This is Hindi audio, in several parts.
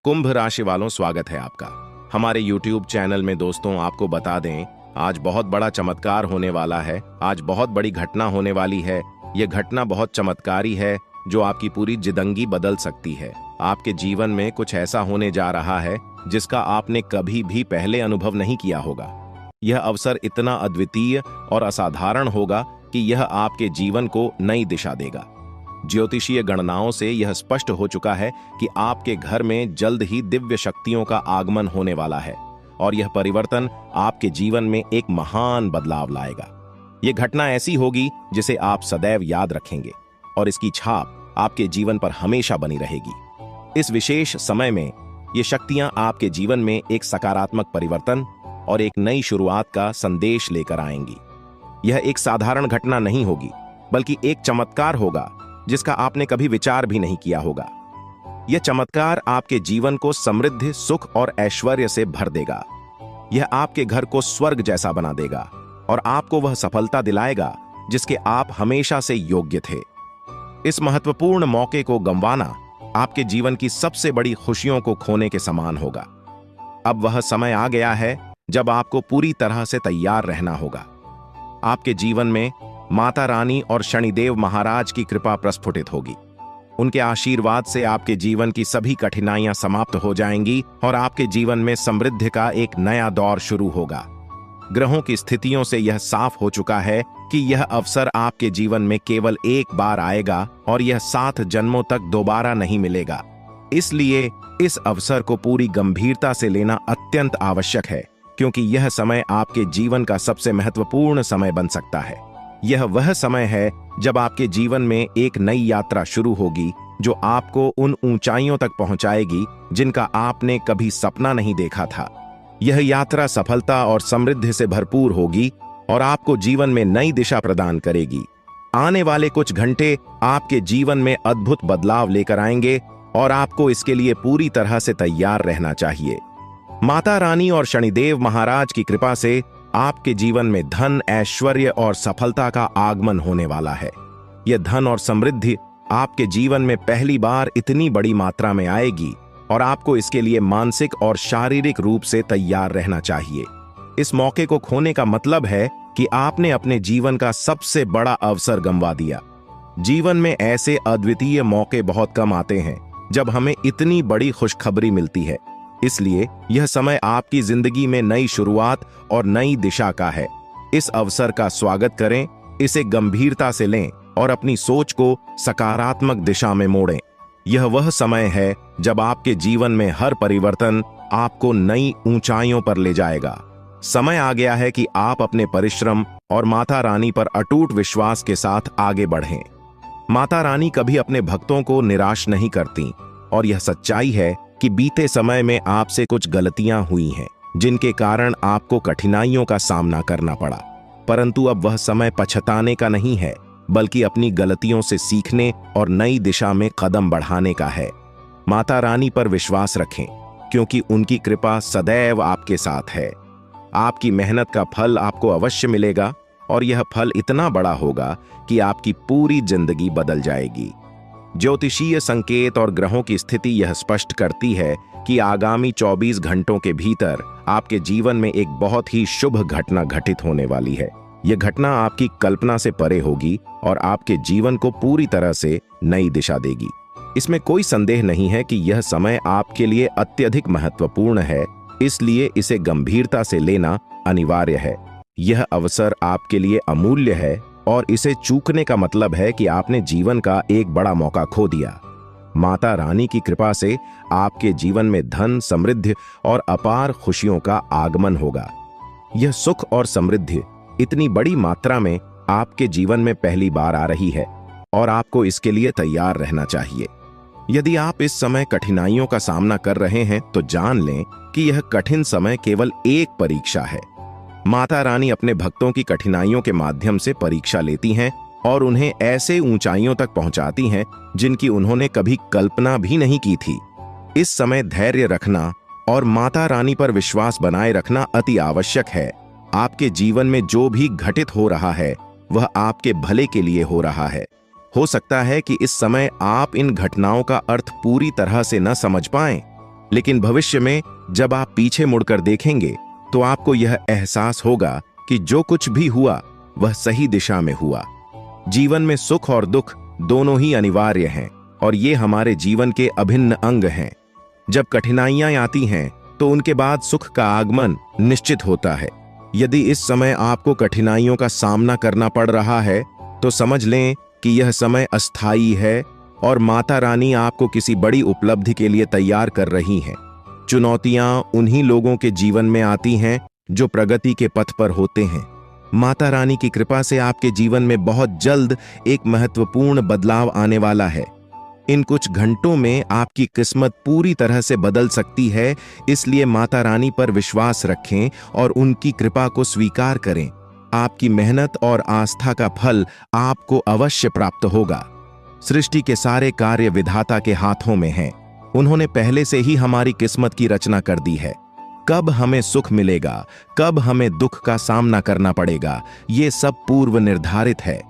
कुंभ राशि वालों, स्वागत है आपका हमारे YouTube चैनल में। दोस्तों, आपको बता दें, आज बहुत बड़ा चमत्कार होने वाला है। आज बहुत बड़ी घटना होने वाली है। यह घटना बहुत चमत्कारी है जो आपकी पूरी जिंदगी बदल सकती है। आपके जीवन में कुछ ऐसा होने जा रहा है जिसका आपने कभी भी पहले अनुभव नहीं किया होगा। यह अवसर इतना अद्वितीय और असाधारण होगा कि यह आपके जीवन को नई दिशा देगा। ज्योतिषीय गणनाओं से यह स्पष्ट हो चुका है कि आपके घर में जल्द ही दिव्य शक्तियों का आगमन होने वाला है और यह परिवर्तन आपके जीवन में एक महान बदलाव लाएगा। यह घटना ऐसी होगी जिसे आप सदैव याद रखेंगे और इसकी छाप आपके जीवन पर हमेशा बनी रहेगी। इस विशेष समय में ये शक्तियां आपके जीवन में एक सकारात्मक परिवर्तन और एक नई शुरुआत का संदेश लेकर आएंगी। यह एक साधारण घटना नहीं होगी, बल्कि एक चमत्कार होगा जिसका आपने कभी विचार भी नहीं किया होगा। यह चमत्कार आपके जीवन को समृद्धि, सुख और ऐश्वर्य से भर देगा। यह आपके घर को स्वर्ग जैसा बना देगा और आपको वह सफलता दिलाएगा जिसके आप हमेशा से योग्य थे। इस महत्वपूर्ण मौके को गंवाना आपके जीवन की सबसे बड़ी खुशियों को खोने के समान होगा। अब वह समय आ गया है जब आपको पूरी तरह से तैयार रहना होगा। आपके जीवन में माता रानी और शनिदेव महाराज की कृपा प्रस्फुटित होगी। उनके आशीर्वाद से आपके जीवन की सभी कठिनाइयां समाप्त हो जाएंगी और आपके जीवन में समृद्धि का एक नया दौर शुरू होगा। ग्रहों की स्थितियों से यह साफ हो चुका है कि यह अवसर आपके जीवन में केवल एक बार आएगा और यह 7 जन्मों तक दोबारा नहीं मिलेगा। इसलिए इस अवसर को पूरी गंभीरता से लेना अत्यंत आवश्यक है, क्योंकि यह समय आपके जीवन का सबसे महत्वपूर्ण समय बन सकता है। यह वह समय है जब आपके जीवन में एक नई यात्रा शुरू होगी जो आपको उन ऊंचाइयों तक पहुंचाएगी जिनका आपने कभी सपना नहीं देखा था। यह यात्रा सफलता और समृद्धि से भरपूर होगी और आपको जीवन में नई दिशा प्रदान करेगी। आने वाले कुछ घंटे आपके जीवन में अद्भुत बदलाव लेकर आएंगे और आपको इसके लिए पूरी तरह से तैयार रहना चाहिए। माता रानी और शनिदेव महाराज की कृपा से आपके जीवन में धन, ऐश्वर्य और सफलता का आगमन होने वाला है। यह धन और समृद्धि आपके जीवन में पहली बार इतनी बड़ी मात्रा में आएगी और आपको इसके लिए मानसिक और शारीरिक रूप से तैयार रहना चाहिए। इस मौके को खोने का मतलब है कि आपने अपने जीवन का सबसे बड़ा अवसर गंवा दिया। जीवन में ऐसे अद्वितीय मौके बहुत कम आते हैं जब हमें इतनी बड़ी खुशखबरी मिलती है। इसलिए यह समय आपकी जिंदगी में नई शुरुआत और नई दिशा का है। इस अवसर का स्वागत करें, इसे गंभीरता से लें और अपनी सोच को सकारात्मक दिशा में मोड़ें। यह वह समय है जब आपके जीवन में हर परिवर्तन आपको नई ऊंचाइयों पर ले जाएगा। समय आ गया है कि आप अपने परिश्रम और माता रानी पर अटूट विश्वास के साथ आगे बढ़ें। माता रानी कभी अपने भक्तों को निराश नहीं करती और यह सच्चाई है कि बीते समय में आपसे कुछ गलतियां हुई हैं जिनके कारण आपको कठिनाइयों का सामना करना पड़ा। परंतु अब वह समय पछताने का नहीं है, बल्कि अपनी गलतियों से सीखने और नई दिशा में कदम बढ़ाने का है। माता रानी पर विश्वास रखें, क्योंकि उनकी कृपा सदैव आपके साथ है। आपकी मेहनत का फल आपको अवश्य मिलेगा और यह फल इतना बड़ा होगा कि आपकी पूरी जिंदगी बदल जाएगी। ज्योतिषीय संकेत और ग्रहों की स्थिति यह स्पष्ट करती है कि आगामी 24 घंटों के भीतर आपके जीवन में एक बहुत ही शुभ घटना घटित होने वाली है। यह घटना आपकी कल्पना से परे होगी और आपके जीवन को पूरी तरह से नई दिशा देगी। इसमें कोई संदेह नहीं है कि यह समय आपके लिए अत्यधिक महत्वपूर्ण है, इसलिए इसे गंभीरता से लेना अनिवार्य है। यह अवसर आपके लिए अमूल्य है और इसे चूकने का मतलब है कि आपने जीवन का एक बड़ा मौका खो दिया। माता रानी की कृपा से आपके जीवन में धन, समृद्धि और अपार खुशियों का आगमन होगा। यह सुख और समृद्धि इतनी बड़ी मात्रा में आपके जीवन में पहली बार आ रही है और आपको इसके लिए तैयार रहना चाहिए। यदि आप इस समय कठिनाइयों का सामना कर रहे हैं तो जान लें कि यह कठिन समय केवल एक परीक्षा है। माता रानी अपने भक्तों की कठिनाइयों के माध्यम से परीक्षा लेती हैं और उन्हें ऐसे ऊंचाइयों तक पहुंचाती हैं जिनकी उन्होंने कभी कल्पना भी नहीं की थी। इस समय धैर्य रखना और माता रानी पर विश्वास बनाए रखना अति आवश्यक है। आपके जीवन में जो भी घटित हो रहा है वह आपके भले के लिए हो रहा है। हो सकता है कि इस समय आप इन घटनाओं का अर्थ पूरी तरह से न समझ पाएं, लेकिन भविष्य में जब आप पीछे मुड़कर देखेंगे तो आपको यह एहसास होगा कि जो कुछ भी हुआ वह सही दिशा में हुआ। जीवन में सुख और दुख दोनों ही अनिवार्य हैं और ये हमारे जीवन के अभिन्न अंग हैं। जब कठिनाइयां आती हैं तो उनके बाद सुख का आगमन निश्चित होता है। यदि इस समय आपको कठिनाइयों का सामना करना पड़ रहा है तो समझ लें कि यह समय अस्थायी है और माता रानी आपको किसी बड़ी उपलब्धि के लिए तैयार कर रही हैं। चुनौतियां उन्हीं लोगों के जीवन में आती हैं जो प्रगति के पथ पर होते हैं। माता रानी की कृपा से आपके जीवन में बहुत जल्द एक महत्वपूर्ण बदलाव आने वाला है। इन कुछ घंटों में आपकी किस्मत पूरी तरह से बदल सकती है, इसलिए माता रानी पर विश्वास रखें और उनकी कृपा को स्वीकार करें। आपकी मेहनत और आस्था का फल आपको अवश्य प्राप्त होगा। सृष्टि के सारे कार्य विधाता के हाथों में हैं। उन्होंने पहले से ही हमारी किस्मत की रचना कर दी है। कब हमें सुख मिलेगा, कब हमें दुख का सामना करना पड़ेगा, ये सब पूर्व निर्धारित है।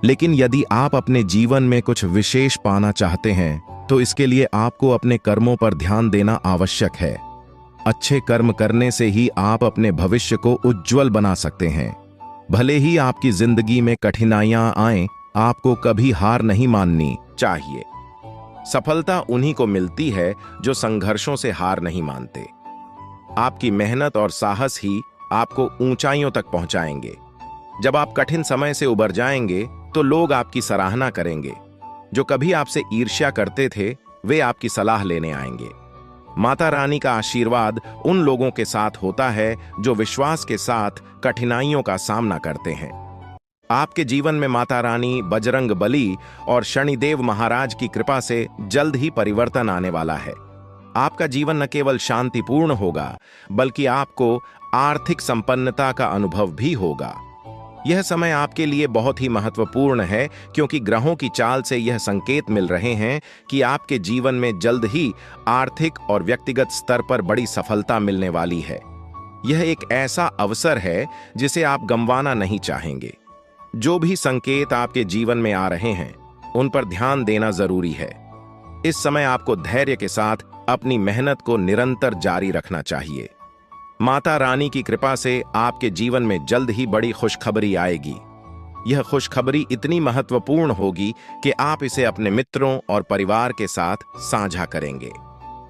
लेकिन यदि आप अपने जीवन में कुछ विशेष पाना चाहते हैं तो इसके लिए आपको अपने कर्मों पर ध्यान देना आवश्यक है। अच्छे कर्म करने से ही आप अपने भविष्य को उज्जवल बना सकते हैं। भले ही आपकी जिंदगी में कठिनाइयां आएं, आपको कभी हार नहीं माननी चाहिए। सफलता उन्हीं को मिलती है जो संघर्षों से हार नहीं मानते। आपकी मेहनत और साहस ही आपको ऊंचाइयों तक पहुंचाएंगे। जब आप कठिन समय से उबर जाएंगे तो लोग आपकी सराहना करेंगे। जो कभी आपसे ईर्ष्या करते थे वे आपकी सलाह लेने आएंगे। माता रानी का आशीर्वाद उन लोगों के साथ होता है जो विश्वास के साथ कठिनाइयों का सामना करते हैं। आपके जीवन में माता रानी, बजरंग बली और शनिदेव महाराज की कृपा से जल्द ही परिवर्तन आने वाला है। आपका जीवन न केवल शांतिपूर्ण होगा बल्कि आपको आर्थिक संपन्नता का अनुभव भी होगा। यह समय आपके लिए बहुत ही महत्वपूर्ण है क्योंकि ग्रहों की चाल से यह संकेत मिल रहे हैं कि आपके जीवन में जल्द ही आर्थिक और व्यक्तिगत स्तर पर बड़ी सफलता मिलने वाली है। यह एक ऐसा अवसर है जिसे आप गंवाना नहीं चाहेंगे। जो भी संकेत आपके जीवन में आ रहे हैं उन पर ध्यान देना जरूरी है। इस समय आपको धैर्य के साथ अपनी मेहनत को निरंतर जारी रखना चाहिए। माता रानी की कृपा से आपके जीवन में जल्द ही बड़ी खुशखबरी आएगी। यह खुशखबरी इतनी महत्वपूर्ण होगी कि आप इसे अपने मित्रों और परिवार के साथ साझा करेंगे।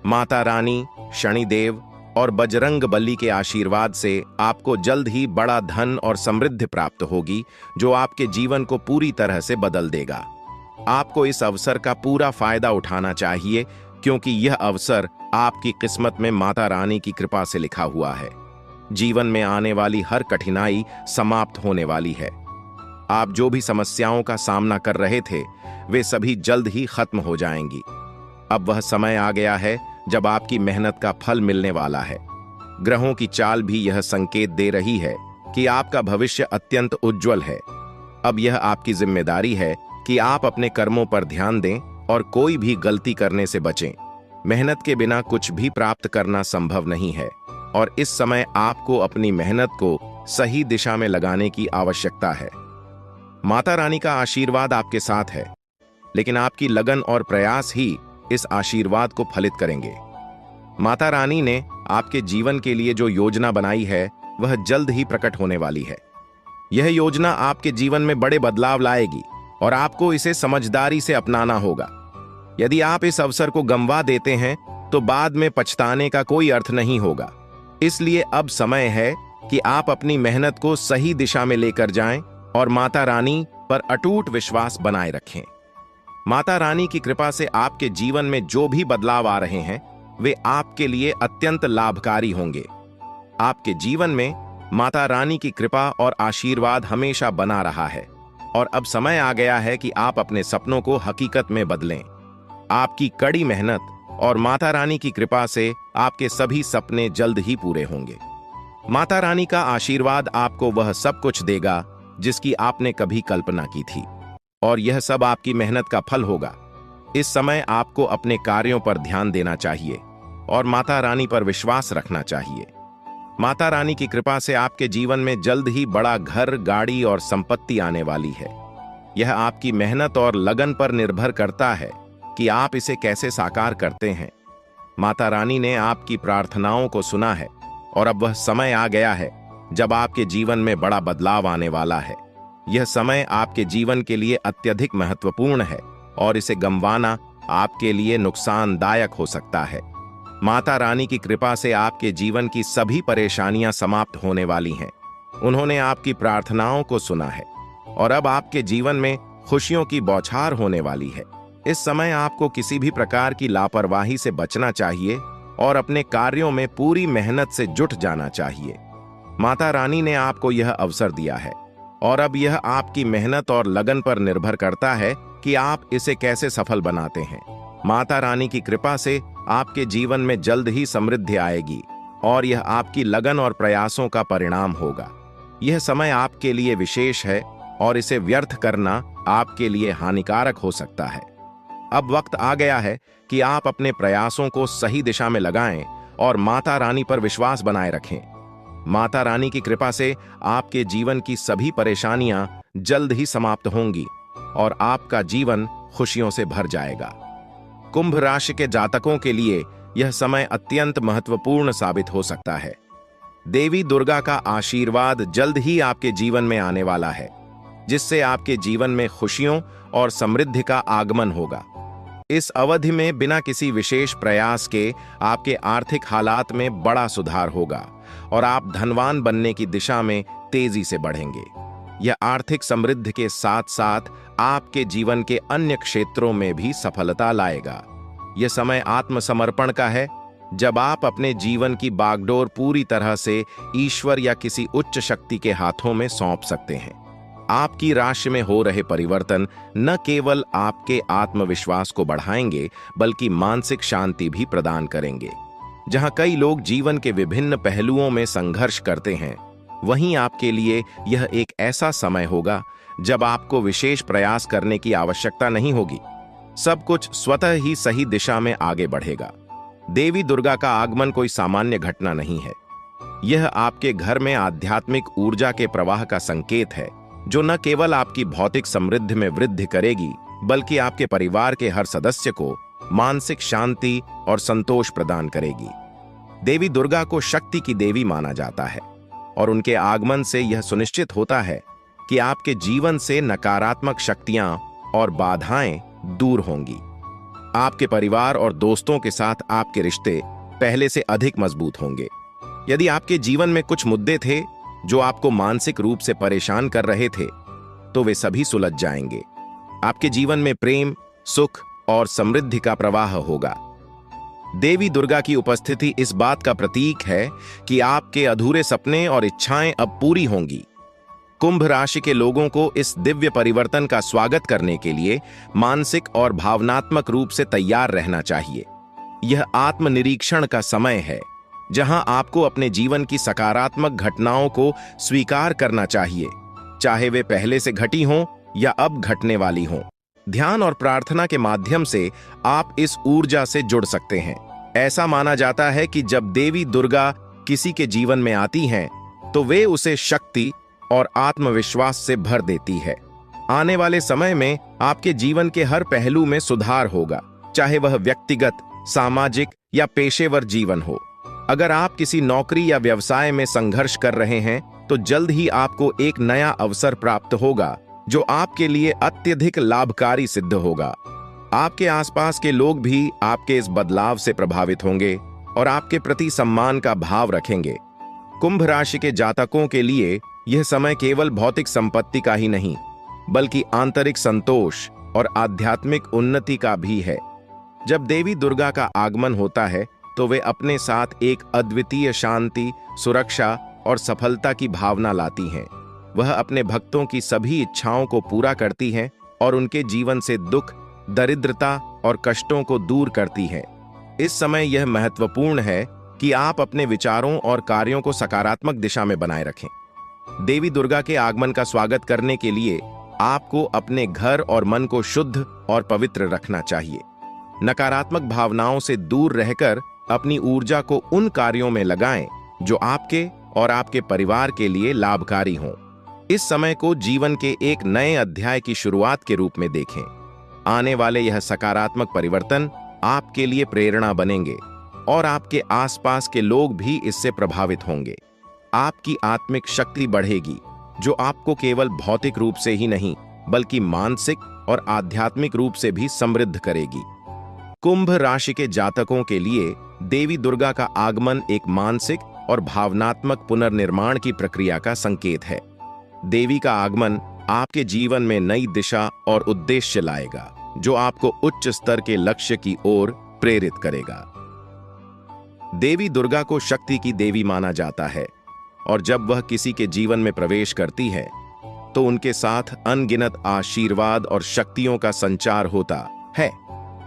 माता रानी, शनिदेव और बजरंग बली के आशीर्वाद से आपको जल्द ही बड़ा धन और समृद्धि प्राप्त होगी जो आपके जीवन को पूरी तरह से बदल देगा। आपको इस अवसर का पूरा फायदा उठाना चाहिए क्योंकि यह अवसर आपकी किस्मत में माता रानी की कृपा से लिखा हुआ है। जीवन में आने वाली हर कठिनाई समाप्त होने वाली है। आप जो भी समस्याओं का सामना कर रहे थे वे सभी जल्द ही खत्म हो जाएंगी। अब वह समय आ गया है जब आपकी मेहनत का फल मिलने वाला है। ग्रहों की चाल भी यह संकेत दे रही है कि आपका भविष्य अत्यंत उज्जवल है। अब यह आपकी जिम्मेदारी है कि आप अपने कर्मों पर ध्यान दें और कोई भी गलती करने से बचें। मेहनत के बिना कुछ भी प्राप्त करना संभव नहीं है और इस समय आपको अपनी मेहनत को सही दिशा में लगाने की आवश्यकता है। माता रानी का आशीर्वाद आपके साथ है, लेकिन आपकी लगन और प्रयास ही इस आशीर्वाद को फलित करेंगे। माता रानी ने आपके जीवन के लिए जो योजना बनाई है वह जल्द ही प्रकट होने वाली है। यह योजना आपके जीवन में बड़े बदलाव लाएगी और आपको इसे समझदारी से अपनाना होगा। यदि आप इस अवसर को गंवा देते हैं तो बाद में पछताने का कोई अर्थ नहीं होगा। इसलिए अब समय है कि आप अपनी मेहनत को सही दिशा में लेकर जाएं और माता रानी पर अटूट विश्वास बनाए रखें। माता रानी की कृपा से आपके जीवन में जो भी बदलाव आ रहे हैं वे आपके लिए अत्यंत लाभकारी होंगे। आपके जीवन में माता रानी की कृपा और आशीर्वाद हमेशा बना रहा है और अब समय आ गया है कि आप अपने सपनों को हकीकत में बदलें। आपकी कड़ी मेहनत और माता रानी की कृपा से आपके सभी सपने जल्द ही पूरे होंगे। माता रानी का आशीर्वाद आपको वह सब कुछ देगा जिसकी आपने कभी कल्पना की थी और यह सब आपकी मेहनत का फल होगा। इस समय आपको अपने कार्यों पर ध्यान देना चाहिए और माता रानी पर विश्वास रखना चाहिए। माता रानी की कृपा से आपके जीवन में जल्द ही बड़ा घर, गाड़ी और संपत्ति आने वाली है। यह आपकी मेहनत और लगन पर निर्भर करता है कि आप इसे कैसे साकार करते हैं। माता रानी ने आपकी प्रार्थनाओं को सुना है और अब वह समय आ गया है जब आपके जीवन में बड़ा बदलाव आने वाला है। यह समय आपके जीवन के लिए अत्यधिक महत्वपूर्ण है और इसे गंवाना आपके लिए नुकसानदायक हो सकता है। माता रानी की कृपा से आपके जीवन की सभी परेशानियां समाप्त होने वाली हैं। उन्होंने आपकी प्रार्थनाओं को सुना है और अब आपके जीवन में खुशियों की बौछार होने वाली है। इस समय आपको किसी भी प्रकार की लापरवाही से बचना चाहिए और अपने कार्यों में पूरी मेहनत से जुट जाना चाहिए। माता रानी ने आपको यह अवसर दिया है और अब यह आपकी मेहनत और लगन पर निर्भर करता है कि आप इसे कैसे सफल बनाते हैं। माता रानी की कृपा से आपके जीवन में जल्द ही समृद्धि आएगी और यह आपकी लगन और प्रयासों का परिणाम होगा। यह समय आपके लिए विशेष है और इसे व्यर्थ करना आपके लिए हानिकारक हो सकता है। अब वक्त आ गया है कि आप अपने प्रयासों को सही दिशा में लगाएं और माता रानी पर विश्वास बनाए रखें। माता रानी की कृपा से आपके जीवन की सभी परेशानियां जल्द ही समाप्त होंगी और आपका जीवन खुशियों से भर जाएगा। कुंभ राशि के जातकों के लिए यह समय अत्यंत महत्वपूर्ण साबित हो सकता है। देवी दुर्गा का आशीर्वाद जल्द ही आपके जीवन में आने वाला है, जिससे आपके जीवन में खुशियों और समृद्धि का आगमन होगा। इस अवधि में बिना किसी विशेष प्रयास के आपके आर्थिक हालात में बड़ा सुधार होगा और आप धनवान बनने की दिशा में तेजी से बढ़ेंगे। यह आर्थिक समृद्धि के साथ साथ आपके जीवन के अन्य क्षेत्रों में भी सफलता लाएगा। यह समय आत्मसमर्पण का है, जब आप अपने जीवन की बागडोर पूरी तरह से ईश्वर या किसी उच्च शक्ति के हाथों में सौंप सकते हैं। आपकी राशि में हो रहे परिवर्तन न केवल आपके आत्मविश्वास को बढ़ाएंगे बल्कि मानसिक शांति भी प्रदान करेंगे। जहां कई लोग जीवन के विभिन्न पहलुओं में संघर्ष करते हैं, वहीं आपके लिए यह एक ऐसा समय होगा जब आपको विशेष प्रयास करने की आवश्यकता नहीं होगी। सब कुछ स्वतः ही सही दिशा में आगे बढ़ेगा। देवी दुर्गा का आगमन कोई सामान्य घटना नहीं है। यह आपके घर में आध्यात्मिक ऊर्जा के प्रवाह का संकेत है, जो न केवल आपकी भौतिक समृद्धि में वृद्धि करेगी बल्कि आपके परिवार के हर सदस्य को मानसिक शांति और संतोष प्रदान करेगी। देवी दुर्गा को शक्ति की देवी माना जाता है और उनके आगमन से यह सुनिश्चित होता है कि आपके जीवन से नकारात्मक शक्तियां और बाधाएं दूर होंगी। आपके परिवार और दोस्तों के साथ आपके रिश्ते पहले से अधिक मजबूत होंगे। यदि आपके जीवन में कुछ मुद्दे थे जो आपको मानसिक रूप से परेशान कर रहे थे, तो वे सभी सुलझ जाएंगे। आपके जीवन में प्रेम, सुख और समृद्धि का प्रवाह होगा। देवी दुर्गा की उपस्थिति इस बात का प्रतीक है कि आपके अधूरे सपने और इच्छाएं अब पूरी होंगी। कुंभ राशि के लोगों को इस दिव्य परिवर्तन का स्वागत करने के लिए मानसिक और भावनात्मक रूप से तैयार रहना चाहिए। यह आत्मनिरीक्षण का समय है, जहां आपको अपने जीवन की सकारात्मक घटनाओं को स्वीकार करना चाहिए, चाहे वे पहले से घटी हों या अब घटने वाली हों। ध्यान और प्रार्थना के माध्यम से आप इस ऊर्जा से जुड़ सकते हैं। ऐसा माना जाता है कि जब देवी दुर्गा किसी के जीवन में आती हैं, तो वे उसे शक्ति और आत्मविश्वास से भर देती है। आने वाले समय में आपके जीवन के हर पहलू में सुधार होगा, चाहे वह व्यक्तिगत, सामाजिक या पेशेवर जीवन हो। अगर आप किसी नौकरी या व्यवसाय में संघर्ष कर रहे हैं, तो जल्द ही आपको एक नया अवसर प्राप्त होगा जो आपके लिए अत्यधिक लाभकारी सिद्ध होगा। आपके आसपास के लोग भी आपके इस बदलाव से प्रभावित होंगे और आपके प्रति सम्मान का भाव रखेंगे। कुंभ राशि के जातकों के लिए यह समय केवल भौतिक संपत्ति का ही नहीं, बल्कि आंतरिक संतोष और आध्यात्मिक उन्नति का भी है। जब देवी दुर्गा का आगमन होता है, तो वे अपने साथ एक अद्वितीय शांति, सुरक्षा और सफलता की भावना लाती हैं। वह अपने भक्तों की सभी इच्छाओं को पूरा करती हैं और उनके जीवन से दुख, दरिद्रता और कष्टों को दूर करती हैं। इस समय यह महत्वपूर्ण है कि आप अपने विचारों और कार्यों को सकारात्मक दिशा में बनाए रखें। देवी दुर्गा के आगमन का स्वागत करने के लिए आपको अपने घर और मन को शुद्ध और पवित्र रखना चाहिए। नकारात्मक भावनाओं से दूर रहकर अपनी ऊर्जा को उन कार्यों में लगाएं जो आपके और आपके परिवार के लिए लाभकारी हों। इस समय को जीवन के एक नए अध्याय की शुरुआत के रूप में देखें। आने वाले यह सकारात्मक परिवर्तन आपके लिए प्रेरणा बनेंगे और आपके आसपास के लोग भी इससे प्रभावित होंगे। आपकी आत्मिक शक्ति बढ़ेगी, जो आपको केवल भौतिक रूप से ही नहीं बल्कि मानसिक और आध्यात्मिक रूप से भी समृद्ध करेगी। कुंभ राशि के जातकों के लिए देवी दुर्गा का आगमन एक मानसिक और भावनात्मक पुनर्निर्माण की प्रक्रिया का संकेत है। देवी का आगमन आपके जीवन में नई दिशा और उद्देश्य लाएगा, जो आपको उच्च स्तर के लक्ष्य की ओर प्रेरित करेगा। देवी दुर्गा को शक्ति की देवी माना जाता है और जब वह किसी के जीवन में प्रवेश करती है तो उनके साथ अनगिनत आशीर्वाद और शक्तियों का संचार होता है।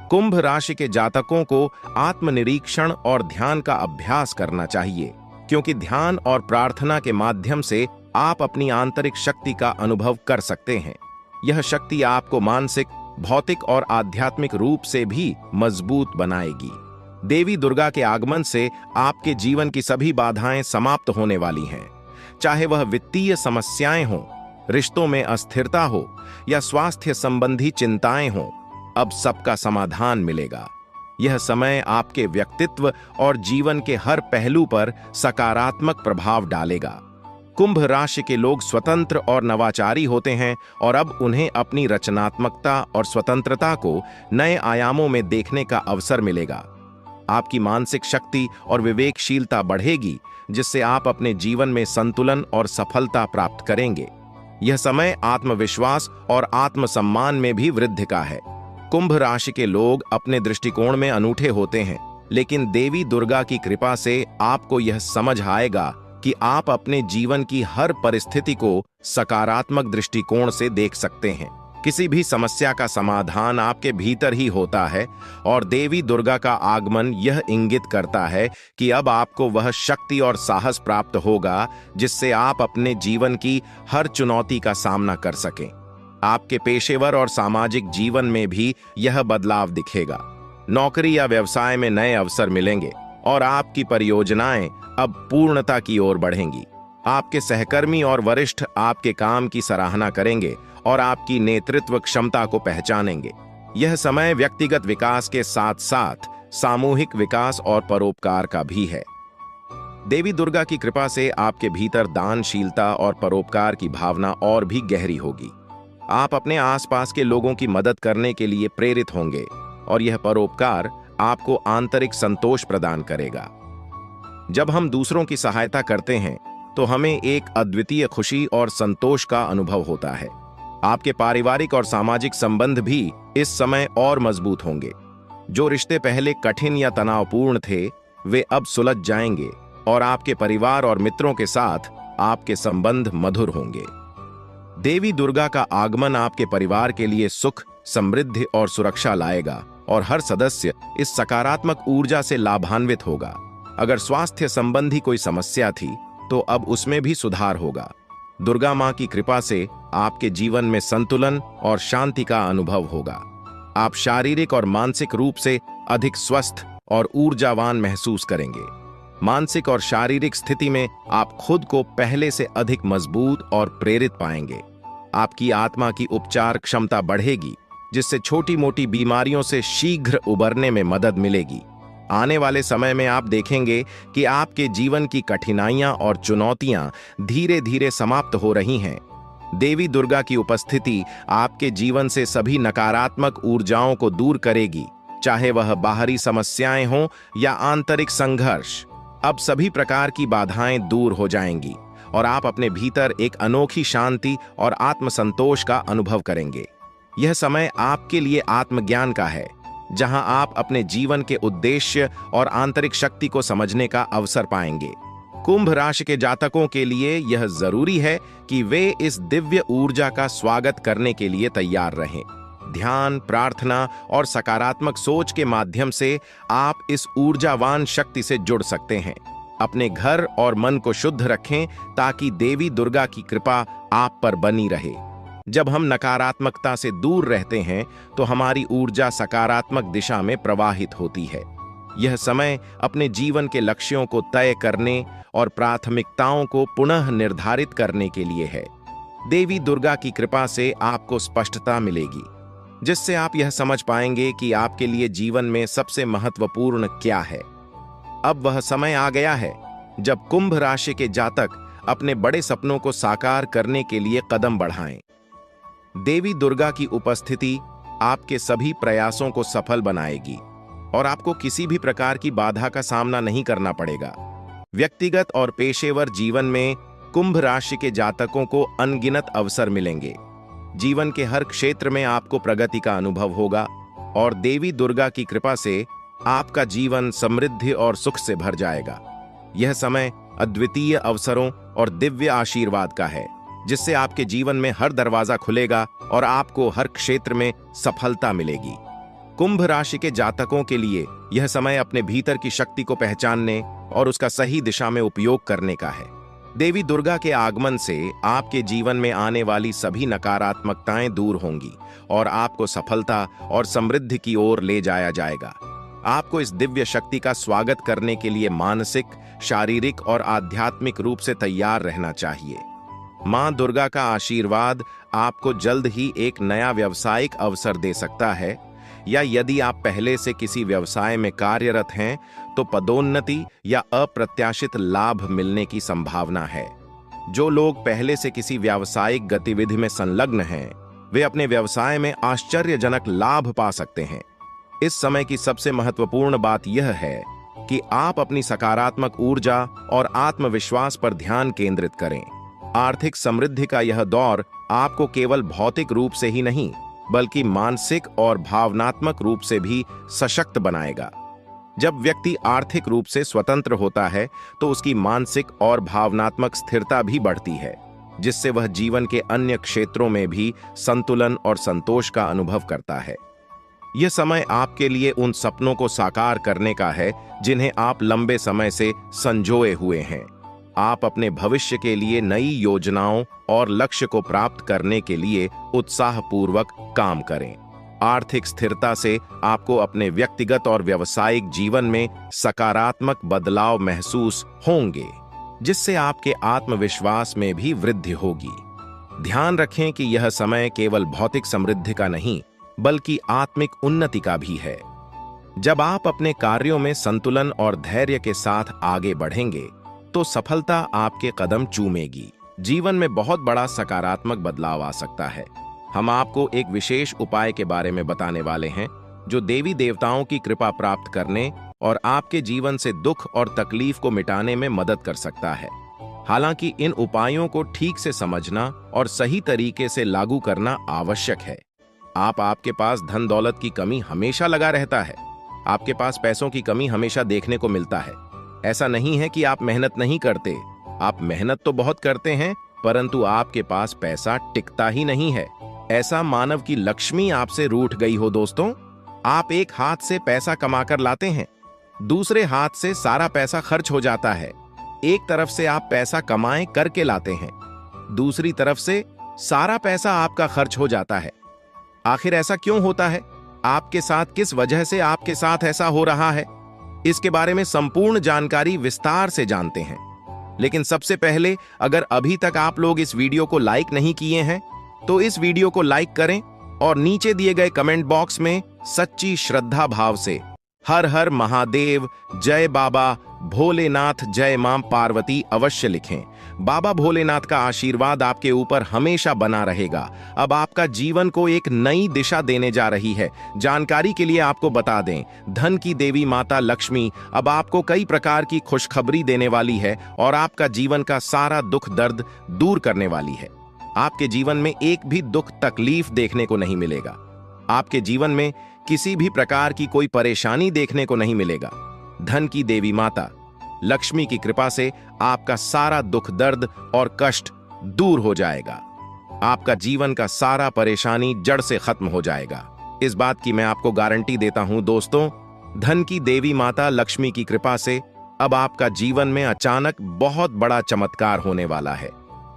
कुंभ राशि के जातकों को आत्मनिरीक्षण और ध्यान का अभ्यास करना चाहिए, क्योंकि ध्यान और प्रार्थना के माध्यम से आप अपनी आंतरिक शक्ति का अनुभव कर सकते हैं। यह शक्ति आपको मानसिक, भौतिक और आध्यात्मिक रूप से भी मजबूत बनाएगी। देवी दुर्गा के आगमन से आपके जीवन की सभी बाधाएं समाप्त होने वाली हैं, चाहे वह वित्तीय समस्याएं हों, रिश्तों में अस्थिरता हो या स्वास्थ्य संबंधी चिंताएं हों। अब सबका समाधान मिलेगा। यह समय आपके व्यक्तित्व और जीवन के हर पहलू पर सकारात्मक प्रभाव डालेगा। कुंभ राशि के लोग स्वतंत्र और नवाचारी होते हैं और अब उन्हें अपनी रचनात्मकता और स्वतंत्रता को नए आयामों में देखने का अवसर मिलेगा। आपकी मानसिक शक्ति और विवेकशीलता बढ़ेगी, जिससे आप अपने जीवन में संतुलन और सफलता प्राप्त करेंगे। यह समय आत्मविश्वास और आत्मसम्मान में भी वृद्धि का है। कुंभ राशि के लोग अपने दृष्टिकोण में अनूठे होते हैं, लेकिन देवी दुर्गा की कृपा से आपको यह समझ आएगा कि आप अपने जीवन की हर परिस्थिति को सकारात्मक दृष्टिकोण से देख सकते हैं। किसी भी समस्या का समाधान आपके भीतर ही होता है और देवी दुर्गा का आगमन यह इंगित करता है कि अब आपको वह शक्ति और साहस प्राप्त होगा जिससे आप अपने जीवन की हर चुनौती का सामना कर सकें। आपके पेशेवर और सामाजिक जीवन में भी यह बदलाव दिखेगा। नौकरी या व्यवसाय में नए अवसर मिलेंगे और आपकी परियोजनाएं अब पूर्णता की ओर बढ़ेंगी। आपके सहकर्मी और वरिष्ठ आपके काम की सराहना करेंगे और आपकी नेतृत्व क्षमता को पहचानेंगे। यह समय व्यक्तिगत विकास के साथ साथ सामूहिक विकास और परोपकार का भी है। देवी दुर्गा की कृपा से आपके भीतर दानशीलता और परोपकार की भावना और भी गहरी होगी। आप अपने आसपास के लोगों की मदद करने के लिए प्रेरित होंगे और यह परोपकार आपको आंतरिक संतोष प्रदान करेगा। जब हम दूसरों की सहायता करते हैं तो हमें एक अद्वितीय खुशी और संतोष का अनुभव होता है। आपके पारिवारिक और सामाजिक संबंध भी इस समय और मजबूत होंगे। जो रिश्ते पहले कठिन या तनावपूर्ण थे, वे अब सुलझ जाएंगे और आपके परिवार और मित्रों के साथ आपके संबंध मधुर होंगे। देवी दुर्गा का आगमन आपके परिवार के लिए सुख, समृद्धि और सुरक्षा लाएगा और हर सदस्य इस सकारात्मक ऊर्जा से लाभान्वित होगा। अगर स्वास्थ्य संबंधी कोई समस्या थी तो अब उसमें भी सुधार होगा। दुर्गा मां की कृपा से आपके जीवन में संतुलन और शांति का अनुभव होगा। आप शारीरिक और मानसिक रूप से अधिक स्वस्थ और ऊर्जावान महसूस करेंगे। मानसिक और शारीरिक स्थिति में आप खुद को पहले से अधिक मजबूत और प्रेरित पाएंगे। आपकी आत्मा की उपचार क्षमता बढ़ेगी, जिससे छोटी-मोटी बीमारियों से शीघ्र उबरने में मदद मिलेगी। आने वाले समय में आप देखेंगे कि आपके जीवन की कठिनाइयां और चुनौतियां धीरे धीरे समाप्त हो रही हैं। देवी दुर्गा की उपस्थिति आपके जीवन से सभी नकारात्मक ऊर्जाओं को दूर करेगी, चाहे वह बाहरी समस्याएं हों या आंतरिक संघर्ष। अब सभी प्रकार की बाधाएं दूर हो जाएंगी और आप अपने भीतर एक अनोखी शांति और आत्मसंतोष का अनुभव करेंगे। यह समय आपके लिए आत्मज्ञान का है, जहां आप अपने जीवन के उद्देश्य और आंतरिक शक्ति को समझने का अवसर पाएंगे। कुंभ राशि के जातकों के लिए यह जरूरी है कि वे इस दिव्य ऊर्जा का स्वागत करने के लिए तैयार रहें। ध्यान, प्रार्थना और सकारात्मक सोच के माध्यम से आप इस ऊर्जावान शक्ति से जुड़ सकते हैं। अपने घर और मन को शुद्ध रखें ताकि देवी दुर्गा की कृपा आप पर बनी रहे। जब हम नकारात्मकता से दूर रहते हैं तो हमारी ऊर्जा सकारात्मक दिशा में प्रवाहित होती है। यह समय अपने जीवन के लक्ष्यों को तय करने और प्राथमिकताओं को पुनः निर्धारित करने के लिए है। देवी दुर्गा की कृपा से आपको स्पष्टता मिलेगी, जिससे आप यह समझ पाएंगे कि आपके लिए जीवन में सबसे महत्वपूर्ण क्या है। अब वह समय आ गया है जब कुंभ राशि के जातक अपने बड़े सपनों को साकार करने के लिए कदम बढ़ाएं। देवी दुर्गा की उपस्थिति आपके सभी प्रयासों को सफल बनाएगी और आपको किसी भी प्रकार की बाधा का सामना नहीं करना पड़ेगा। व्यक्तिगत और पेशेवर जीवन में कुंभ राशि के जातकों को अनगिनत अवसर मिलेंगे। जीवन के हर क्षेत्र में आपको प्रगति का अनुभव होगा और देवी दुर्गा की कृपा से आपका जीवन समृद्धि और सुख से भर जाएगा। यह समय अद्वितीय अवसरों और दिव्य आशीर्वाद का है, जिससे आपके जीवन में हर दरवाजा खुलेगा और आपको हर क्षेत्र में सफलता मिलेगी। कुंभ राशि के जातकों के लिए यह समय अपने भीतर की शक्ति को पहचानने और उसका सही दिशा में उपयोग करने का है। देवी दुर्गा के आगमन से आपके जीवन में आने वाली सभी नकारात्मकताएं दूर होंगी और आपको सफलता और समृद्धि की ओर ले जाया जाएगा। आपको इस दिव्य शक्ति का स्वागत करने के लिए मानसिक, शारीरिक और आध्यात्मिक रूप से तैयार रहना चाहिए। मां दुर्गा का आशीर्वाद आपको जल्द ही एक नया व्यावसायिक अवसर दे सकता है, या यदि आप पहले से किसी व्यवसाय में कार्यरत हैं तो पदोन्नति या अप्रत्याशित लाभ मिलने की संभावना है। जो लोग पहले से किसी व्यावसायिक गतिविधि में संलग्न हैं, वे अपने व्यवसाय में आश्चर्यजनक लाभ पा सकते हैं। इस समय की सबसे महत्वपूर्ण बात यह है कि आप अपनी सकारात्मक ऊर्जा और आत्मविश्वास पर ध्यान केंद्रित करें। आर्थिक समृद्धि का यह दौर आपको केवल भौतिक रूप से ही नहीं, बल्कि मानसिक और भावनात्मक रूप से भी सशक्त बनाएगा। जब व्यक्ति आर्थिक रूप से स्वतंत्र होता है तो उसकी मानसिक और भावनात्मक स्थिरता भी बढ़ती है, जिससे वह जीवन के अन्य क्षेत्रों में भी संतुलन और संतोष का अनुभव करता है। यह समय आपके लिए उन सपनों को साकार करने का है जिन्हें आप लंबे समय से संजोए हुए हैं। आप अपने भविष्य के लिए नई योजनाओं और लक्ष्य को प्राप्त करने के लिए उत्साहपूर्वक काम करें। आर्थिक स्थिरता से आपको अपने व्यक्तिगत और व्यावसायिक जीवन में सकारात्मक बदलाव महसूस होंगे, जिससे आपके आत्मविश्वास में भी वृद्धि होगी। ध्यान रखें कि यह समय केवल भौतिक समृद्धि का नहीं, बल्कि आत्मिक उन्नति का भी है। जब आप अपने कार्यों में संतुलन और धैर्य के साथ आगे बढ़ेंगे तो सफलता आपके कदम चूमेगी। जीवन में बहुत बड़ा सकारात्मक बदलाव आ सकता है। हम आपको एक विशेष उपाय के बारे में बताने वाले हैं जो देवी देवताओं की कृपा प्राप्त करने और आपके जीवन से दुख और तकलीफ को मिटाने में मदद कर सकता है। हालांकि इन उपायों को ठीक से समझना और सही तरीके से लागू करना आवश्यक है। आपके पास धन दौलत की कमी हमेशा लगा रहता है। आपके पास पैसों की कमी हमेशा देखने को मिलता है। ऐसा नहीं है कि आप मेहनत नहीं करते, आप मेहनत तो बहुत करते हैं, परंतु आपके पास पैसा टिकता ही नहीं है। ऐसा मानव की लक्ष्मी आपसे रूठ गई हो। दोस्तों, आप एक हाथ से पैसा कमाकर लाते हैं, दूसरे हाथ से सारा पैसा खर्च हो जाता है। एक तरफ से आप पैसा कमाए करके लाते हैं, दूसरी तरफ से सारा पैसा आपका खर्च हो जाता है। आखिर ऐसा क्यों होता है? आपके साथ किस वजह से आपके साथ ऐसा हो रहा है? इसके बारे में संपूर्ण जानकारी विस्तार से जानते हैं। लेकिन सबसे पहले, अगर अभी तक आप लोग इस वीडियो को लाइक नहीं किए हैं तो इस वीडियो को लाइक करें और नीचे दिए गए कमेंट बॉक्स में सच्ची श्रद्धा भाव से हर हर महादेव, जय बाबा भोलेनाथ, जय मां पार्वती अवश्य लिखें। बाबा भोलेनाथ का आशीर्वाद आपके ऊपर हमेशा बना रहेगा। अब आपका जीवन को एक नई दिशा देने जा रही है। जानकारी के लिए आपको बता दें, धन की देवी माता लक्ष्मी अब आपको कई प्रकार की खुशखबरी देने वाली है और आपका जीवन का सारा दुख दर्द दूर करने वाली है। आपके जीवन में एक भी दुख तकलीफ देखने को नहीं मिलेगा। आपके जीवन में किसी भी प्रकार की कोई परेशानी देखने को नहीं मिलेगा। धन की देवी माता लक्ष्मी की कृपा से आपका सारा दुख दर्द और कष्ट दूर हो जाएगा। आपका जीवन का सारा परेशानी जड़ से खत्म हो जाएगा। इस बात की मैं आपको गारंटी देता हूं दोस्तों। धन की देवी माता लक्ष्मी की कृपा से अब आपका जीवन में अचानक बहुत बड़ा चमत्कार होने वाला है।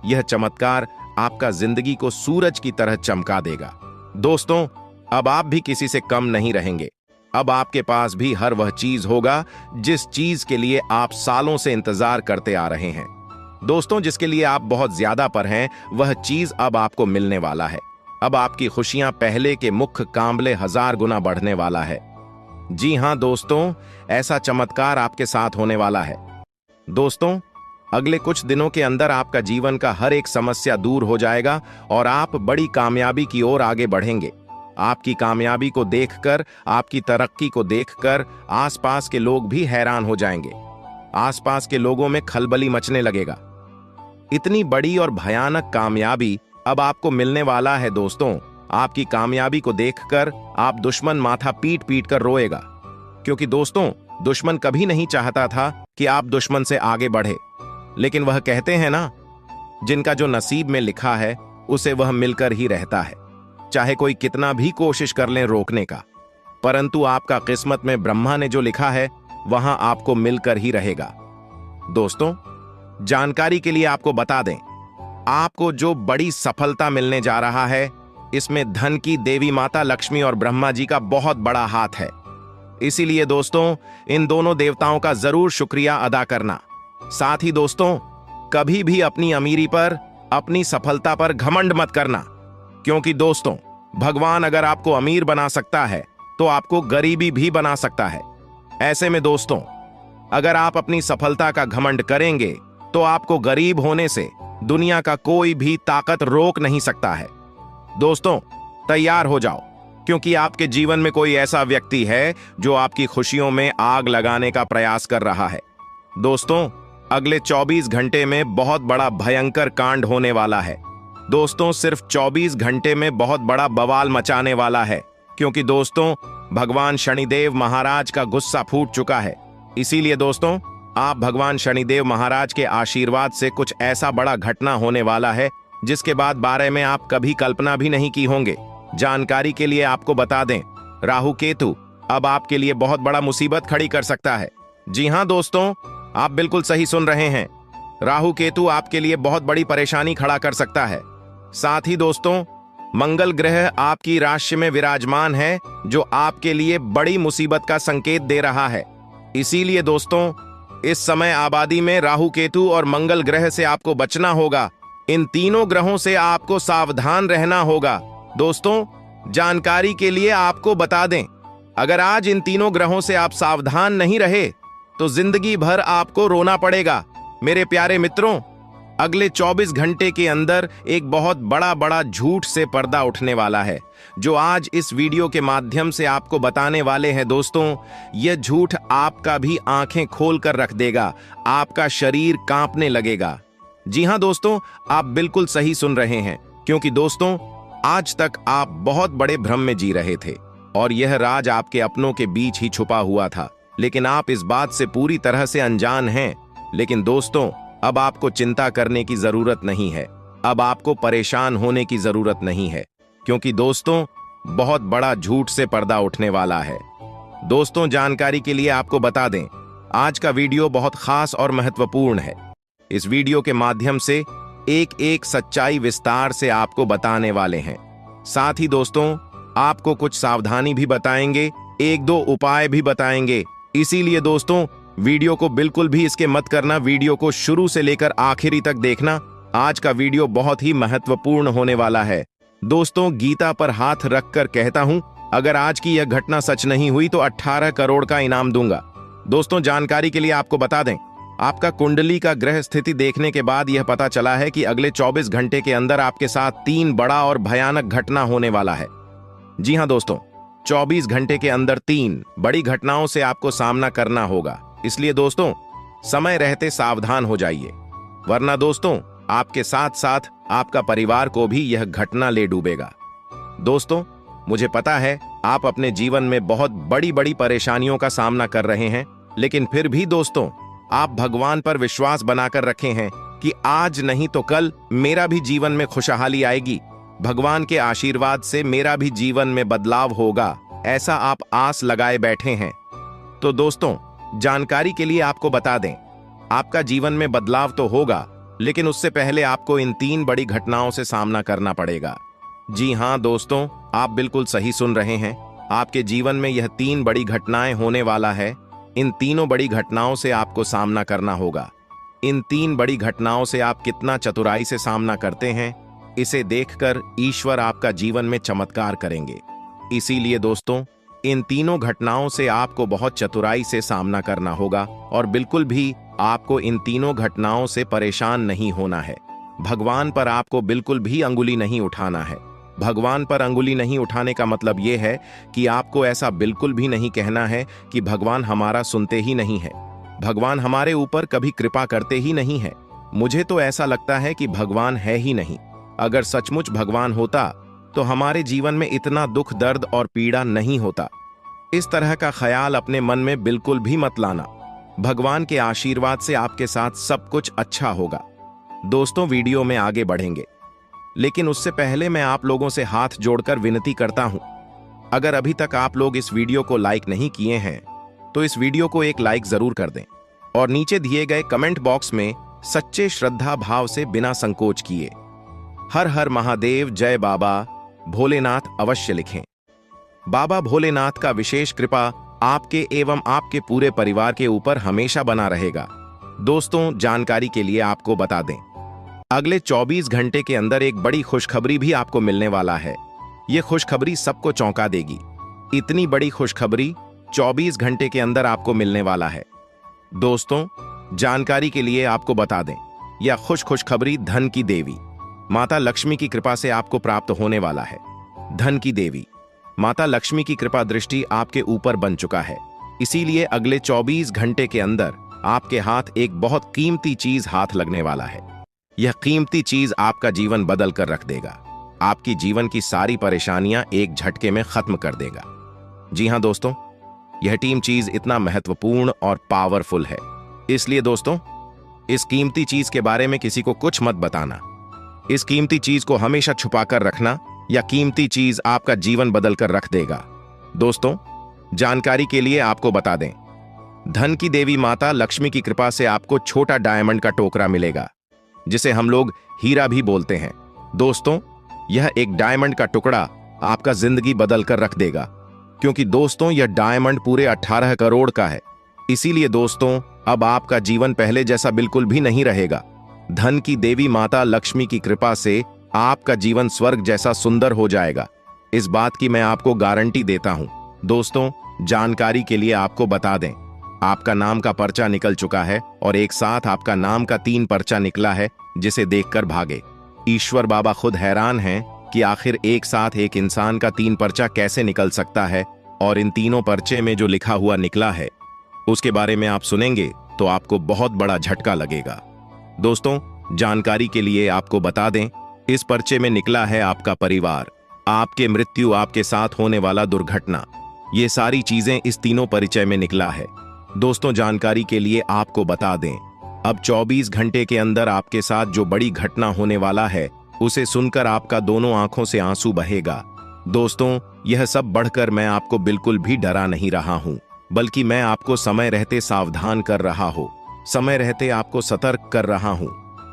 यह चमत्कार आपका जिंदगी को सूरज की तरह चमका देगा। दोस्तों, अब आप भी किसी से कम नहीं रहेंगे। अब आपके पास भी हर वह चीज होगा जिस चीज के लिए आप सालों से इंतजार करते आ रहे हैं। दोस्तों, जिसके लिए आप बहुत ज्यादा पर हैं, वह चीज अब आपको मिलने वाला है। अब आपकी खुशियां पहले के मुख्य कामले 1000 गुना बढ़ने वाला है। जी हाँ दोस्तों, ऐसा चमत्कार आपके साथ होने वाला है। दोस्तों, अगले कुछ दिनों के अंदर आपका जीवन का हर एक समस्या दूर हो जाएगा और आप बड़ी कामयाबी की ओर आगे बढ़ेंगे। आपकी कामयाबी को देखकर, आपकी तरक्की को देखकर आसपास के लोग भी हैरान हो जाएंगे। आसपास के लोगों में खलबली मचने लगेगा। इतनी बड़ी और भयानक कामयाबी अब आपको मिलने वाला है। दोस्तों, आपकी कामयाबी को देखकर आप दुश्मन माथा पीट पीट कर रोएगा, क्योंकि दोस्तों, दुश्मन कभी नहीं चाहता था कि आप दुश्मन से आगे बढ़े। लेकिन वह कहते हैं ना, जिनका जो नसीब में लिखा है उसे वह मिलकर ही रहता है, चाहे कोई कितना भी कोशिश कर ले रोकने का। परंतु आपका किस्मत में ब्रह्मा ने जो लिखा है वहां आपको मिलकर ही रहेगा। दोस्तों, जानकारी के लिए आपको बता दें, आपको जो बड़ी सफलता मिलने जा रहा है, इसमें धन की देवी माता लक्ष्मी और ब्रह्मा जी का बहुत बड़ा हाथ है। इसीलिए दोस्तों, इन दोनों देवताओं का जरूर शुक्रिया अदा करना। साथ ही दोस्तों, कभी भी अपनी अमीरी पर, अपनी सफलता पर घमंड मत करना, क्योंकि दोस्तों, भगवान अगर आपको अमीर बना सकता है तो आपको गरीबी भी बना सकता है। ऐसे में दोस्तों, अगर आप अपनी सफलता का घमंड करेंगे तो आपको गरीब होने से दुनिया का कोई भी ताकत रोक नहीं सकता है। दोस्तों, तैयार हो जाओ, क्योंकि आपके जीवन में कोई ऐसा व्यक्ति है जो आपकी खुशियों में आग लगाने का प्रयास कर रहा है। दोस्तों, अगले 24 घंटे में बहुत बड़ा भयंकर कांड होने वाला है। दोस्तों, सिर्फ 24 घंटे में बहुत बड़ा बवाल मचाने वाला है, क्योंकि दोस्तों, भगवान शनिदेव महाराज का गुस्सा फूट चुका है। इसीलिए दोस्तों, आप भगवान शनिदेव महाराज के आशीर्वाद से कुछ ऐसा बड़ा घटना होने वाला है जिसके बाद बारे में आप कभी कल्पना भी नहीं की होंगे। जानकारी के लिए आपको बता दें, राहु केतु अब आपके लिए बहुत बड़ा मुसीबत खड़ी कर सकता है। जी हां दोस्तों, आप बिल्कुल सही सुन रहे हैं। राहु केतु आपके लिए बहुत बड़ी परेशानी खड़ा कर सकता है। साथ ही दोस्तों, मंगल ग्रह आपकी राशि में विराजमान है, जो आपके लिए बड़ी मुसीबत का संकेत दे रहा है। इसीलिए दोस्तों, इस समय आबादी में राहु केतु और मंगल ग्रह से आपको बचना होगा। इन तीनों ग्रहों से आपको सावधान रहना होगा। दोस्तों, जानकारी के लिए आपको बता दें, अगर आज इन तीनों ग्रहों से आप सावधान नहीं रहे तो जिंदगी भर आपको रोना पड़ेगा। मेरे प्यारे मित्रों, अगले 24 घंटे के अंदर एक बहुत बड़ा झूठ से पर्दा उठने वाला है, जो आज इस वीडियो के माध्यम से आपको बताने वाले हैं। दोस्तों, यह झूठ आपका भी आंखें खोल कर रख देगा, आपका शरीर कांपने लगेगा। जी हां दोस्तों, आप बिल्कुल सही सुन रहे हैं, क्योंकि दोस्तों, आज तक आप बहुत बड़े भ्रम में जी रहे थे और यह राज आपके अपनों के बीच ही छुपा हुआ था, लेकिन आप इस बात से पूरी तरह से अनजान हैं। लेकिन दोस्तों, अब आपको चिंता करने की जरूरत नहीं है, अब आपको परेशान होने की जरूरत नहीं है, क्योंकि दोस्तों, बहुत बड़ा झूठ से पर्दा उठने वाला है। दोस्तों, जानकारी के लिए आपको बता दें, आज का वीडियो बहुत खास और महत्वपूर्ण है। इस वीडियो के माध्यम से एक एक सच्चाई विस्तार से आपको बताने वाले हैं। साथ ही दोस्तों, आपको कुछ सावधानी भी बताएंगे, एक दो उपाय भी बताएंगे। इसीलिए दोस्तों, वीडियो को बिल्कुल भी इसके मत करना, वीडियो को शुरू से लेकर आखिरी तक देखना। आज का वीडियो बहुत ही महत्वपूर्ण होने वाला है। दोस्तों, गीता पर हाथ रखकर कहता हूं, अगर आज की यह घटना सच नहीं हुई तो 18 करोड़ का इनाम दूंगा। दोस्तों, जानकारी के लिए आपको बता दें, आपका कुंडली का ग्रह स्थिति देखने के बाद यह पता चला है कि अगले 24 घंटे के अंदर आपके साथ 3 बड़ा और भयानक घटना होने वाला है। जी हां दोस्तों, 24 घंटे के अंदर 3 बड़ी घटनाओं से आपको सामना करना होगा। इसलिए दोस्तों, समय रहते सावधान हो जाइए, वरना दोस्तों, आपके साथ साथ आपका परिवार को भी यह घटना ले डूबेगा। दोस्तों, मुझे पता है आप अपने जीवन में बहुत बड़ी परेशानियों का सामना कर रहे हैं, लेकिन फिर भी दोस्तों, आप भगवान पर विश्वास बनाकर रखे हैं कि आज नहीं तो कल मेरा भी जीवन में खुशहाली आएगी, भगवान के आशीर्वाद से मेरा भी जीवन में बदलाव होगा, ऐसा आप आस लगाए बैठे हैं। तो दोस्तों, जानकारी के लिए आपको बता दें, आपका जीवन में बदलाव तो होगा, लेकिन उससे पहले आपको इन 3 बड़ी घटनाओं से सामना करना पड़ेगा। जी हां दोस्तों, आप बिल्कुल सही सुन रहे हैं, आपके जीवन में यह 3 बड़ी घटनाएं होने वाला है। इन तीनों बड़ी घटनाओं से आपको सामना करना होगा। इन 3 बड़ी घटनाओं से आप कितना चतुराई से सामना करते हैं, इसे देखकर ईश्वर आपका जीवन में चमत्कार करेंगे। इसीलिए दोस्तों, इन तीनों घटनाओं से आपको बहुत चतुराई से सामना करना होगा और बिल्कुल भी आपको इन तीनों घटनाओं से परेशान नहीं होना है। भगवान पर आपको बिल्कुल भी अंगुली नहीं उठाना है। भगवान पर अंगुली नहीं उठाने का मतलब यह है कि आपको ऐसा बिल्कुल भी नहीं कहना है कि भगवान हमारा सुनते ही नहीं है, भगवान हमारे ऊपर कभी कृपा करते ही नहीं है। मुझे तो ऐसा लगता है कि भगवान है ही नहीं। अगर सचमुच भगवान होता तो हमारे जीवन में इतना दुख, दर्द और पीड़ा नहीं होता। इस तरह का ख्याल अपने मन में बिल्कुल भी मत लाना। भगवान के आशीर्वाद से आपके साथ सब कुछ अच्छा होगा। दोस्तों, वीडियो में आगे बढ़ेंगे, लेकिन उससे पहले मैं आप लोगों से हाथ जोड़कर विनती करता हूं, अगर अभी तक आप लोग इस वीडियो को लाइक नहीं किए हैं तो इस वीडियो को एक लाइक जरूर कर दें और नीचे दिए गए कमेंट बॉक्स में सच्चे श्रद्धा भाव से बिना संकोच किए हर हर महादेव, जय बाबा भोलेनाथ अवश्य लिखें। बाबा भोलेनाथ का विशेष कृपा आपके एवं आपके पूरे परिवार के ऊपर हमेशा बना रहेगा। दोस्तों, जानकारी के लिए आपको बता दें, अगले 24 घंटे के अंदर एक बड़ी खुशखबरी भी आपको मिलने वाला है। यह खुशखबरी सबको चौंका देगी। इतनी बड़ी खुशखबरी 24 घंटे के अंदर आपको मिलने वाला है। दोस्तों, जानकारी के लिए आपको बता दें, यह खुशखबरी धन की देवी माता लक्ष्मी की कृपा से आपको प्राप्त होने वाला है। धन की देवी माता लक्ष्मी की कृपा दृष्टि आपके ऊपर बन चुका है, इसीलिए अगले 24 घंटे के अंदर आपके हाथ एक बहुत कीमती चीज हाथ लगने वाला है। यह कीमती चीज आपका जीवन बदल कर रख देगा। आपकी जीवन की सारी परेशानियां एक झटके में खत्म कर देगा। जी हां दोस्तों, यह टीम चीज इतना महत्वपूर्ण और पावरफुल है, इसलिए दोस्तों इस कीमती चीज के बारे में किसी को कुछ मत बताना। इस कीमती चीज को हमेशा छुपा कर रखना, या कीमती चीज आपका जीवन बदल कर रख देगा। दोस्तों, जानकारी के लिए आपको बता दें, धन की देवी माता लक्ष्मी की कृपा से आपको छोटा डायमंड का टोकरा मिलेगा, जिसे हम लोग हीरा भी बोलते हैं। दोस्तों, यह एक डायमंड का टुकड़ा आपका जिंदगी बदल कर रख देगा, क्योंकि दोस्तों यह डायमंड पूरे 18 करोड़ का है। इसीलिए दोस्तों अब आपका जीवन पहले जैसा बिल्कुल भी नहीं रहेगा। धन की देवी माता लक्ष्मी की कृपा से आपका जीवन स्वर्ग जैसा सुंदर हो जाएगा। इस बात की मैं आपको गारंटी देता हूं। दोस्तों, जानकारी के लिए आपको बता दें, आपका नाम का पर्चा निकल चुका है और एक साथ आपका नाम का 3 पर्चा निकला है, जिसे देखकर भागे। ईश्वर बाबा खुद हैरान हैं कि आखिर एक साथ एक इंसान का 3 पर्चा कैसे निकल सकता है, और इन तीनों पर्चे में जो लिखा हुआ निकला है उसके बारे में आप सुनेंगे तो आपको बहुत बड़ा झटका लगेगा। दोस्तों, जानकारी के लिए आपको बता दें, इस पर्चे में निकला है आपका परिवार, आपके मृत्यु, आपके साथ होने वाला दुर्घटना, ये सारी चीजें इस तीनों परिचय में निकला है। दोस्तों, जानकारी के लिए आपको बता दें, अब 24 घंटे के अंदर आपके साथ जो बड़ी घटना होने वाला है उसे सुनकर आपका दोनों आंखों से आंसू बहेगा। दोस्तों, यह सब बढ़कर मैं आपको बिल्कुल भी डरा नहीं रहा हूं, बल्कि मैं आपको समय रहते सावधान कर रहा हूं, समय रहते आपको सतर्क कर रहा हूं,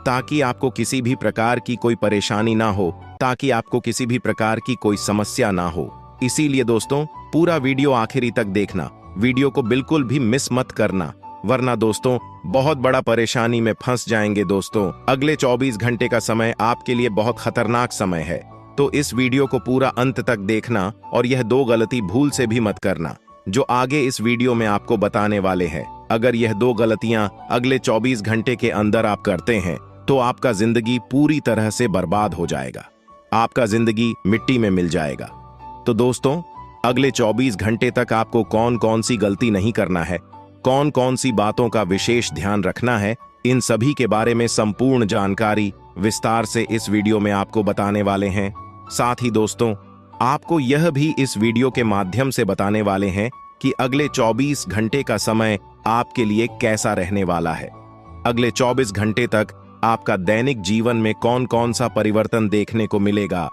ताकि आपको किसी भी प्रकार की कोई परेशानी ना हो, ताकि आपको किसी भी प्रकार की कोई समस्या ना हो। इसीलिए दोस्तों पूरा वीडियो आखिरी तक देखना, वीडियो को बिल्कुल भी मिस मत करना, वरना दोस्तों बहुत बड़ा परेशानी में फंस जाएंगे। दोस्तों, अगले 24 घंटे का समय आपके लिए बहुत खतरनाक समय है, तो इस वीडियो को पूरा अंत तक देखना और यह 2 गलती भूल से भी मत करना जो आगे इस वीडियो में आपको बताने वाले हैं। अगर यह 2 गलतियां अगले 24 घंटे के अंदर आप करते हैं तो आपका जिंदगी पूरी तरह से बर्बाद हो जाएगा, आपका जिंदगी मिट्टी में मिल जाएगा। तो दोस्तों, अगले 24 घंटे तक आपको कौन कौन सी गलती नहीं करना है, कौन कौन सी बातों का विशेष ध्यान रखना है, इन सभी के बारे में संपूर्ण जानकारी विस्तार से इस वीडियो में आपको बताने वाले हैं। साथ ही दोस्तों, आपको यह भी इस वीडियो के माध्यम से बताने वाले हैं कि अगले 24 घंटे का समय आपके लिए कैसा रहने वाला है। अगले 24 घंटे तक आपका दैनिक जीवन में कौन कौन सा परिवर्तन देखने को मिलेगा,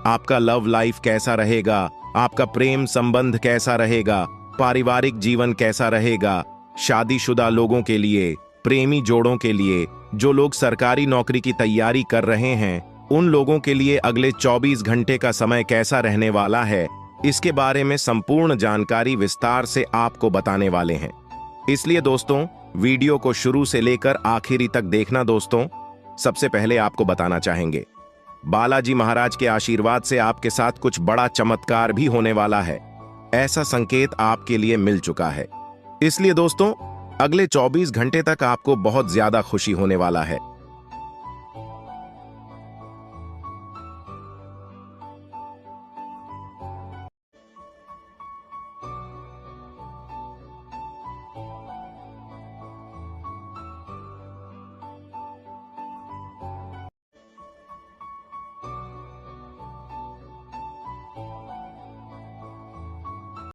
आपका लव लाइफ कैसा रहेगा, आपका प्रेम संबंध कैसा रहेगा, पारिवारिक जीवन कैसा रहेगा, शादीशुदा लोगों के लिए, प्रेमी जोड़ों के लिए, जो लोग सरकारी नौकरी की तैयारी कर रहे हैं उन लोगों के लिए अगले 24 घंटे का समय कैसा रहने वाला है, इसके बारे में संपूर्ण जानकारी विस्तार से आपको बताने वाले हैं। इसलिए दोस्तों वीडियो को शुरू से लेकर आखिरी तक देखना। दोस्तों, सबसे पहले आपको बताना चाहेंगे, बालाजी महाराज के आशीर्वाद से आपके साथ कुछ बड़ा चमत्कार भी होने वाला है। ऐसा संकेत आपके लिए मिल चुका है। इसलिए दोस्तों, अगले 24 घंटे तक आपको बहुत ज्यादा खुशी होने वाला है।